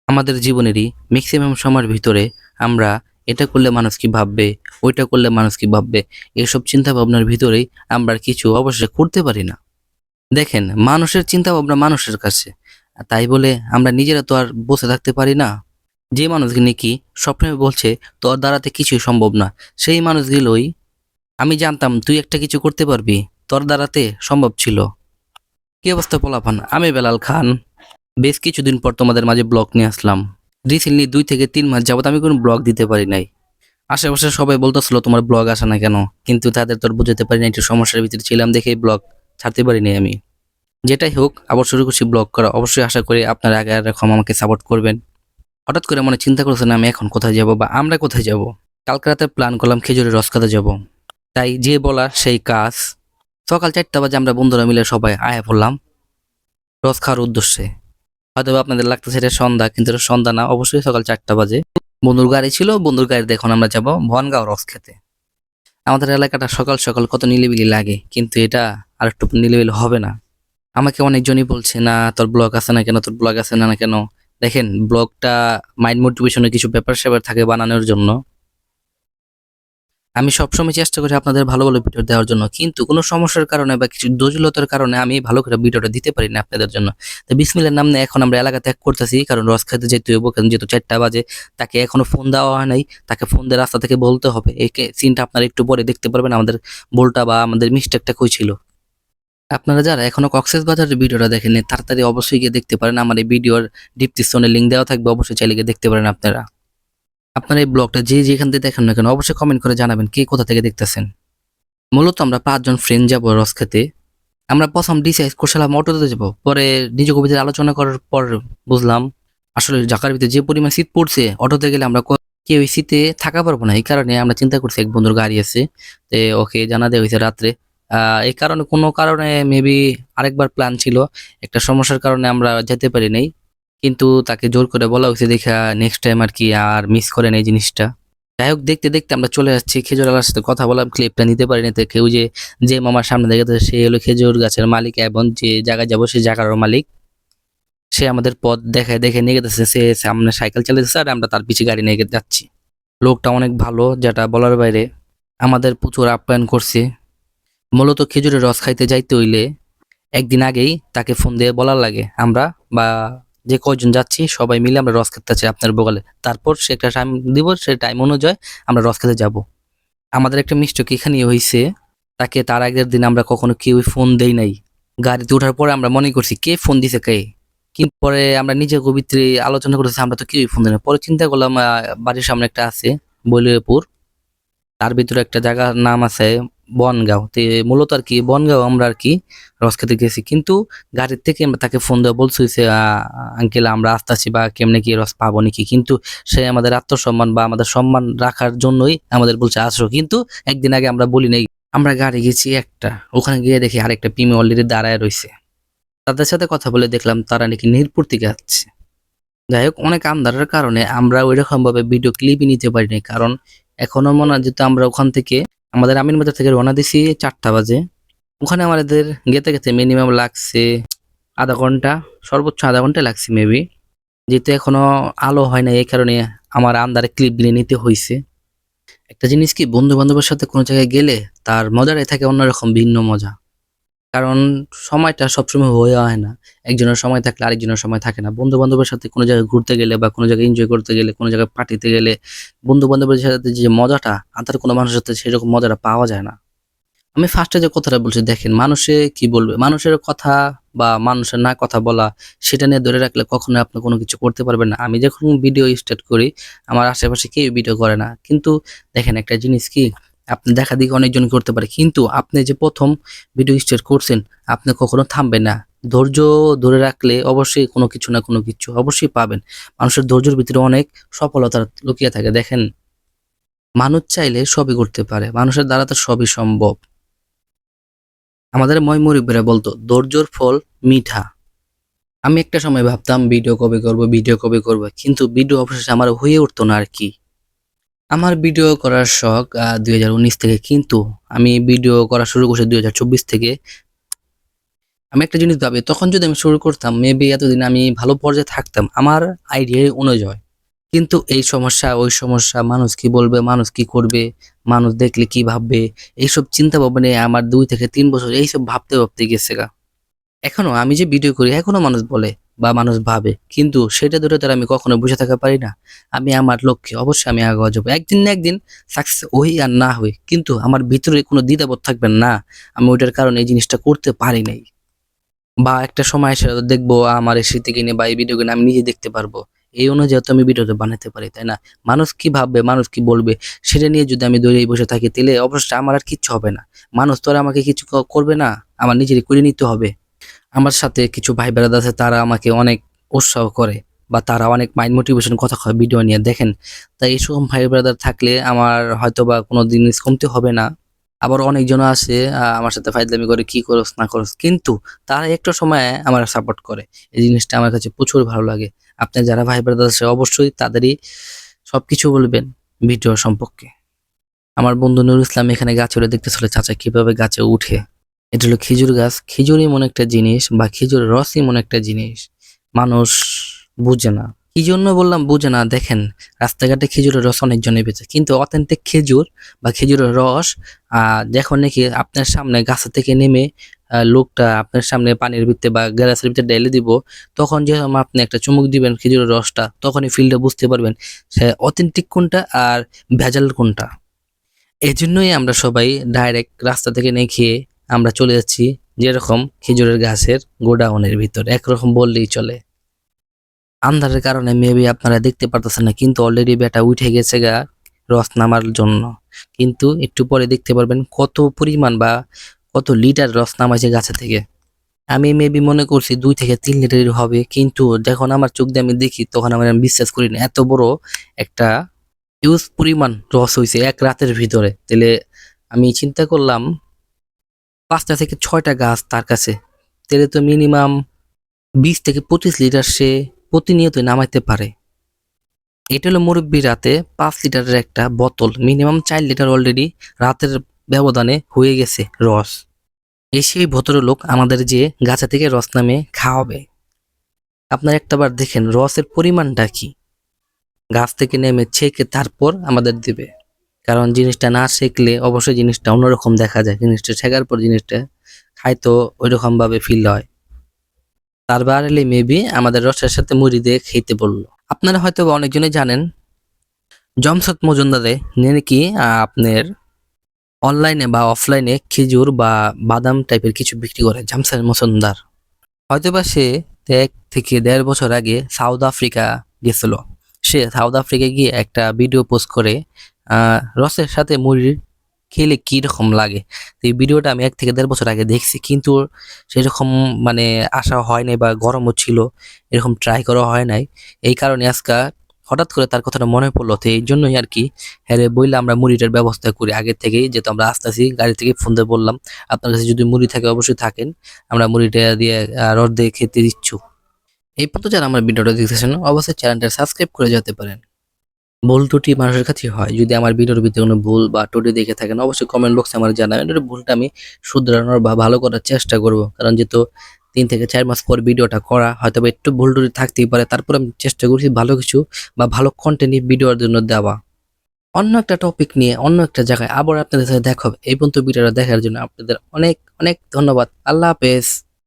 আমাদের জীবনেরই ম্যাক্সিমাম সময়ের ভিতরে আমরা এটা করলে মানুষ কি ভাববে, ওইটা করলে মানুষ কি ভাববে, এসব চিন্তা ভাবনার ভিতরেই আমরা কিছু অবশ্যই করতে পারি না। দেখেন, মানুষের চিন্তা ভাবনা মানুষের কাছে। তাই বলে আমরা নিজেরা তো আর বসে থাকতে পারি না। যে মানুষগুলো নাকি সবসময় বলছে তোর দ্বারাতে কিছুই সম্ভব না, সেই মানুষগুলোই আমি জানতাম তুই একটা কিছু করতে পারবি, তোর দ্বারাতে সম্ভব ছিল। কি অবস্থা পোলাপান? আমি বেলাল খান বেশ কিছুদিন পর তোমাদের মাঝে ব্লগ নিয়ে আসলাম। রিসেন্টলি 2 থেকে 3 মাস যাবত আমি কোনো ব্লগ দিতে পারি নাই। আশেপাশে সবাই বলতেছিল তোমার ব্লগ আসে না কেন, কিন্তু তাদের তো আর বুঝাতে পারি না, একটু সমস্যার ভিতরে ছিলাম দেখে ব্লগ ছাড়তে পারি নাই আমি। যেটাই হোক, আবার শুরু করছি ব্লগ করা। অবশ্যই আশা করি আপনারা আগে এরকম আমাকে সাপোর্ট করবেন। হঠাৎ করে মনে চিন্তা করছেন আমি এখন কোথায় যাব বা আমরা কোথায় যাব। কালকে রাতে প্ল্যান করলাম খেজুরের রস খেতে যাব। তাই যে বলা সেই কাজ। সকাল 4টা বাজে আমরা বন্ধুরা মিলে সবাই আয়া পড়লাম রস খাওয়ার উদ্দেশ্যে। হয়তো আপনাদের লাগতেছে এটা সন্ধ্যা, কিন্তু এটা সন্ধ্যা না, অবশ্যই সকাল 4টা বাজে। বন্ধুর গাড়ি ছিল, বন্ধুর গাড়িতে এখন আমরা যাব বনগাঁও রস খেতে। আমাদের এলাকাটা সকাল সকাল কত নিলিবিলি লাগে, কিন্তু এটা আর একটু নিলিবিলি হবে না। আমাকে অনেকজনই বলছে না তোর ব্লগ আছে না কেন, তোর ব্লগ আছে না কেন। দেখেন, ব্লগটা মাইন্ড মোটিভেশনের কিছু ব্যাপার স্যাপার থাকে বানানোর জন্য। আমি সবসময় চেষ্টা করি আপনাদের ভালো ভালো ভিডিও দেওয়ার জন্য, কিন্তু কোনো সমস্যার কারণে বা কিছু জটিলতার কারণে আমি ভালো করে ভিডিওটা দিতে পারি না আপনাদের জন্য। তো বিসমিল্লার নাম নিয়ে এখন আমরা এলাকা ত্যাগ করতেছি, কারণ রস খেতে যেতে হইব, কারণ যেহেতু 4টা বাজে। তাকে এখনো ফোন দেওয়া হয় নাই, তাকে ফোন দিয়ে রাস্তা থেকে বলতে হবে। এই সিনটা আপনারা একটু পরে দেখতে পারবেন, আমাদের ভুলটা বা আমাদের মিস্টেকটা কই ছিল। আপনারা যারা এখনো কক্সবাজারের ভিডিওটা দেখেননি, তাড়াতাড়ি অবশ্যই গিয়ে দেখতে পারেন। আমার এই ভিডিওর ডিসক্রিপশনে লিঙ্ক দেওয়া থাকবে, অবশ্যই চাইলে গিয়ে দেখতে পারেন আপনারা। আপনারা এই ব্লগটা যে যেখান থেকে দেখেন না কেন, অবশ্যই কমেন্ট করে জানাবেন কে কোথা থেকে দেখতেছেন। মূলত আমরা 5 জন ফ্রেন্ড যাব রস খেতে। আমরা প্রথম ডিসাইড করছিলাম অটোতে যাব, পরে নিজে কবিদের আলোচনা করার পর বুঝলাম আসলে ঢাকার ভিতরে যে পরিমাণ শীত পড়ছে, অটোতে গেলে আমরা কেউ শীতে থাকা পারবো না। এই কারণে আমরা চিন্তা করছি এক বন্ধুর গাড়ি আছে, তো ওকে জানা দেওয়া হয়েছে রাত্রে। এই কারণে কোনো কারণে মেবি আরেকবার প্ল্যান ছিল, একটা সমস্যার কারণে আমরা যেতে পারি নাই। কিন্তু তাকে জোর করে বলা হয়েছে দেখা নেক্সট টাইম আর কি আর মিস করেন এই জিনিসটা। যাই হোক, দেখতে দেখতে আমরা চলে যাচ্ছি। খেজুর আলার সাথে কথা বললাম, ক্লিপটা নিতে পারিনি। তো কেউ যে মামার সামনে দেখে সে হলো খেজুর গাছের মালিক, এবং যে জায়গায় যাবো সেই জায়গারও মালিক। সে আমাদের পথ দেখায় দেখে নিয়ে গেতেছে, সে সামনে সাইকেল চালাতেছে আর আমরা তার পিছে গাড়ি নিয়ে যাচ্ছি। লোকটা অনেক ভালো, যেটা বলার বাইরে। আমাদের প্রচুর আপ্যায়ন করছে। মূলত খেজুরের রস খাইতে যাইতে হইলে একদিন আগেই তাকে ফোন দিয়ে বলার লাগে আমরা বা যে কয়জন যাচ্ছি সবাই মিলে আমরা রস খেতে চাই আপনার বগলে। তারপর সে একটা টাইম দিব, সেই টাইম অনুযায়ী আমরা রস খেতে যাব। আমাদের একটা মিস্টেক এখানেই হয়েছে, তাকে তার আগের দিন আমরা কখনো কেউ ফোন দেই নাই। গাড়িতে ওঠার পরে আমরা মনে করছি কে ফোন দিছে কে, কিন্তু পরে আমরা নিজে গভীরে আলোচনা করতেছি আমরা তো কেউই ফোন দিই না। পরে চিন্তা করলাম বাড়ির সামনে একটা আছে বলিপুর, তার ভিতরে একটা জায়গার নাম আছে বনগাঁও। তো মূলত আর কি বনগাঁও আমরা আর কি রস খেতে গেছি, কিন্তু গাড়ির থেকে আমরা তাকে ফোন দেওয়া বলছি যে আঙ্কেল আমরা আসতেছি বা কেমনে কি রস পাবো নাকি, কিন্তু সে আমাদের আত্মসম্মান বা আমাদের সম্মান রাখার জন্যই আমাদের বলছে আসো। কিন্তু একদিন আগে আমরা বলি নাই। আমরা গাড়ি গেছি একটা, ওখানে গিয়ে দেখি আরেকটা পিমে অলরেডি দাঁড়ায় রয়েছে। তাদের সাথে কথা বলে দেখলাম তারা নাকি মিরপুর থেকে আসছে। যাই হোক, অনেক আন্ধারের কারণে আমরা ওইরকম ভাবে ভিডিও ক্লিপই নিতে পারিনি, কারণ এখনো মনে হয় যেহেতু আমরা ওখান থেকে আমাদের আমিন বাজার থেকে রওনা দিছি 4টা বাজে। ওখানে আমাদের যেতে গেতে মিনিমাম লাগছে আধা ঘন্টা, সর্বোচ্চ আধা ঘন্টা লাগছে মেবি। যেহেতু এখনো আলো হয় না, এই কারণে আমার আন্ধারে ক্লিপ গুলি নিতে হয়েছে। একটা জিনিস কি, বন্ধু বান্ধবের সাথে কোনো জায়গায় গেলে তার মজাটাই থাকে অন্যরকম, ভিন্ন মজা। কারণ সময়টা সবসময় হয়ে হয় না, একজনের সময় থাকলে আরেকজনের সময় থাকে না। বন্ধু বান্ধবের সাথে কোনো জায়গায় ঘুরতে গেলে বা কোনো জায়গায় এনজয় করতে গেলে, কোনো জায়গায় পার্টিতে গেলে, বন্ধু বান্ধবের সাথে যে মজাটা আদার কোনো মানুষের সাথে সেরকম মজাটা পাওয়া যায় না। আমি ফার্স্টে যে কথাটা বলছি, দেখেন মানুষে কি বলবে, মানুষের কথা বা মানুষের না কথা বলা, সেটা নিয়ে ধরে রাখলে কখনো আপনি কোনো কিছু করতে পারবেন না। আমি যখন ভিডিও স্টার্ট করি, আমার আশেপাশে কেউ ভিডিও করে না, কিন্তু দেখেন একটা জিনিস কি, আপনি দেখা দেখি অনেকজন করতে পারে, কিন্তু আপনি যে প্রথম ভিডিও স্টার্ট করছেন, আপনি কখনো থামবেন না। ধৈর্য ধরে রাখলে অবশ্যই কোনো কিছু না কোনো কিছু অবশ্যই পাবেন। মানুষের ধৈর্যের ভিতরে অনেক সফলতা লুকিয়ে থাকে। দেখেন, মানুষ চাইলে সবই করতে পারে, মানুষের দ্বারা তো সবই সম্ভব। আমাদের মুরব্বিরা বলতো ধৈর্যর ফল মিঠা। আমি একটা সময় ভাবতাম ভিডিও কবে করব, ভিডিও কবে করব, কিন্তু ভিডিও অবশেষে আমার হয়ে উঠতো না আর কি। আমার ভিডিও করার শখ 2019 থেকে, কিন্তু আমি ভিডিও করা শুরু করছি 2024 থেকে। আমি একটা জিনিস ভাবি তখন যদি আমি শুরু করতাম মেবি এতদিন আমি ভালো পর্যায়ে থাকতাম আমার আইডিয়া অনুযায়ী। কিন্তু এই সমস্যা, ওই সমস্যা, মানুষ কি বলবে, মানুষ কি করবে, মানুষ দেখলে কি ভাববে, এইসব চিন্তা ভাবনা নিয়ে আমার ২ থেকে ৩ বছর এইসব ভাবতে গেছেগা। এখনো আমি যে ভিডিও করি এখনো মানুষ বলে বা মানুষ ভাবে। কিন্তু সেটা ধরে তো আর আমি কখনো বসে থাকতে পারি না। আমি আমার লক্ষ্যে অবশ্যই আমি আগায়া যাবো। একদিন না একদিন সাকসেস হই আর না হই। কিন্তু আমার ভিতরে কোনো দ্বিধাবোধ থাকবে না। আমি ওইটার কারণে এই জিনিসটা করতে পারি নাই। বা একটা সময় এসে দেখবো আমার এই স্মৃতি নিয়ে বা এই ভিডিও আমি নিজে দেখতে পারবো। এই অনুযায়ী তো আমি ভিডিওটা বানাতে পারি, তাই না? মানুষ কি ভাববে, মানুষ কি বলবে সেটা নিয়ে যদি আমি দৌড়েই বসে থাকি তাহলে অবশ্যই আমার আর কিচ্ছু হবে না। মানুষ তো আর আমাকে কিছু করবে না। আমার নিজেরই করে নিতে হবে। আমার সাথে কিছু ভাই ব্রাদার আছে তারা আমাকে অনেক উৎসাহ করে বা তারা অনেক মাইন্ড মোটিভেশন কথা কয় ভিডিও নিয়ে দেখেন। তাই এইসব ভাই ব্রাদার থাকলে আমার হয়তোবা কোনো জিনিস কমতে হবে না। আবার অনেকজন আছে আমার সাথে ফাইজলামি করে কি করস না করস। কিন্তু তারা একটা সময়ে আমার সাপোর্ট করে। এই জিনিসটা আমার কাছে প্রচুর ভালো লাগে। আপনার যারা ভাই ব্রাদার আছে অবশ্যই তাদেরই সবকিছু বলবেন ভিডিও সম্পর্কে। আমার বন্ধু নুরুল ইসলাম এখানে গাছে উঠে দেখতেছিল চাচা কিভাবে গাছে উঠে। এটা হলো খেজুর গাছ। খেজুর এমন একটা জিনিস বা খেজুরের রস এমন একটা জিনিস মানুষ বুঝে না। কি জন্য বললাম বুঝে না, দেখেন রাস্তাঘাটে খেজুরের রস অনেকজনে বেচে কিন্তু অথেন্টিক খেজুর বা খেজুরের রস যখন নাকি আপনার সামনে গাছ থেকে নেমে লোকটা আপনার সামনে পানির ভিতরে বা গ্লাসের ভিতরে ঢেলে দিব, তখন যখন আপনি একটা চুমুক দিবেন খেজুরের রসটা তখনই ফিলটা বুঝতে পারবেন সে অথেন্টিক কোনটা আর ভেজাল কোনটা। এজন্যই আমরা সবাই ডাইরেক্ট রাস্তা থেকে নিয়ে খেয়ে আমরা চলে যাচ্ছি যেরকম খেজুরের গাছের গোডাউনের ভিতর, একরকম বললেই চলে। আন্ধারের কারণে মেবি আপনারা দেখতে পারতেছেন না কিন্তু অলরেডি বেটা উঠে গেছে গা রস নামার জন্য। কিন্তু একটু পরে দেখতে পারবেন কত পরিমাণ বা কত লিটার রস নামাইছে গাছে থেকে। আমি মেবি মনে করছি ২ থেকে ৩ লিটারের হবে, কিন্তু যখন আমার চোখ দিয়ে আমি দেখি তখন আমি বিশ্বাস করি না এত বড় একটা হিউজ পরিমাণ রস হইছে এক রাতের ভিতরে। তাহলে আমি চিন্তা করলাম ৫টা থেকে ৬টা গাছ তার কাছে, তাহলে তো মিনিমাম ২০ থেকে ২৫ লিটার সে প্রতিনিয়তই নামাইতে পারে। এটা হলো মুরব্বি রাতে ৫ লিটারের একটা বোতল, মিনিমাম ৪ লিটার অলরেডি রাতের ব্যবধানে হয়ে গেছে রস। এই সেই ভদ্রলোক আমাদের যে গাছা থেকে রস নামে খাওয়াবে। আপনারা একটাবার দেখেন রসের পরিমাণটা কি। গাছ থেকে নেমে ছেঁকে তারপর আমাদের দিবে। কারণ জিনিসটা না শেখলে অবশ্যই জিনিসটা অন্যরকম দেখা যায়। জিনিসটা শেখার পর জিনিসটা খাইতো ওইরকম ভাবে ফিল হয়। তার বাড়ালে মেবি আমাদের রসের সাথে মুড়ি দিয়ে খেতে বললো। আপনারা হয়তো অনেকজনই জানেন জমশদ মজুমদারে নাকি আপনার অনলাইনে বা অফলাইনে খেজুর বা বাদাম টাইপের কিছু বিক্রি করে জামশেদ মজুমদার। হয়তোবা সে ১ থেকে ১.৫ বছর আগে সাউথ আফ্রিকা গেছিল। সে সাউথ আফ্রিকায় গিয়ে একটা ভিডিও পোস্ট করে রসের সাথে মুড়ির খেলে কি রকম লাগে। তো এই ভিডিওটা আমি ১ থেকে ১.৫ বছর আগে দেখছি কিন্তু সেরকম মানে আশা হয় নাই বা গরমও ছিল, এরকম ট্রাই করা হয় নাই। এই কারণে আজকে হঠাৎ করে তার কথাটা মনে পড়লো, তো এই জন্যই আর কি হ্যাঁ বইলে আমরা মুড়িটার ব্যবস্থা করি আগে থেকেই, যেহেতু আমরা আসতেছি গাড়ি থেকে ফোন দিয়ে বললাম আপনার কাছে যদি মুড়ি থাকে অবশ্যই থাকেন, আমরা মুড়িটা দিয়ে রস দিয়ে খেতে ইচ্ছুক। এই পর্যন্ত যারা আমার ভিডিওটা দেখতেছেন অবশ্যই চ্যানেলটা সাবস্ক্রাইব করে যেতে পারেন। ভুল ত্রুটি মানুষের কাছে হয়। যদি আমার ভিডিওর ভিতরে কোনো ভুল বা ত্রুটি দেখে থাকেন অবশ্যই কমেন্ট বক্সে আমার জানাবেন। এটার ভুলটা আমি শুধরানোর বা ভালো করার চেষ্টা করব। কারণ যেহেতু ৩ থেকে ৪ মাস পর ভিডিওটা করা হয়তোবা একটু ভুল ত্রুটি থাকতেই পারে। তারপর আমি চেষ্টা করছি ভালো কিছু বা ভালো কনটেন্ট ভিডিওর জন্য দেওয়া। অন্য একটা টপিক নিয়ে অন্য একটা জায়গায় আবার আপনাদের সাথে দেখা হবে। এই পর্যন্ত ভিডিওটা দেখার জন্য আপনাদের অনেক ধন্যবাদ। আল্লাহ হাফেজ।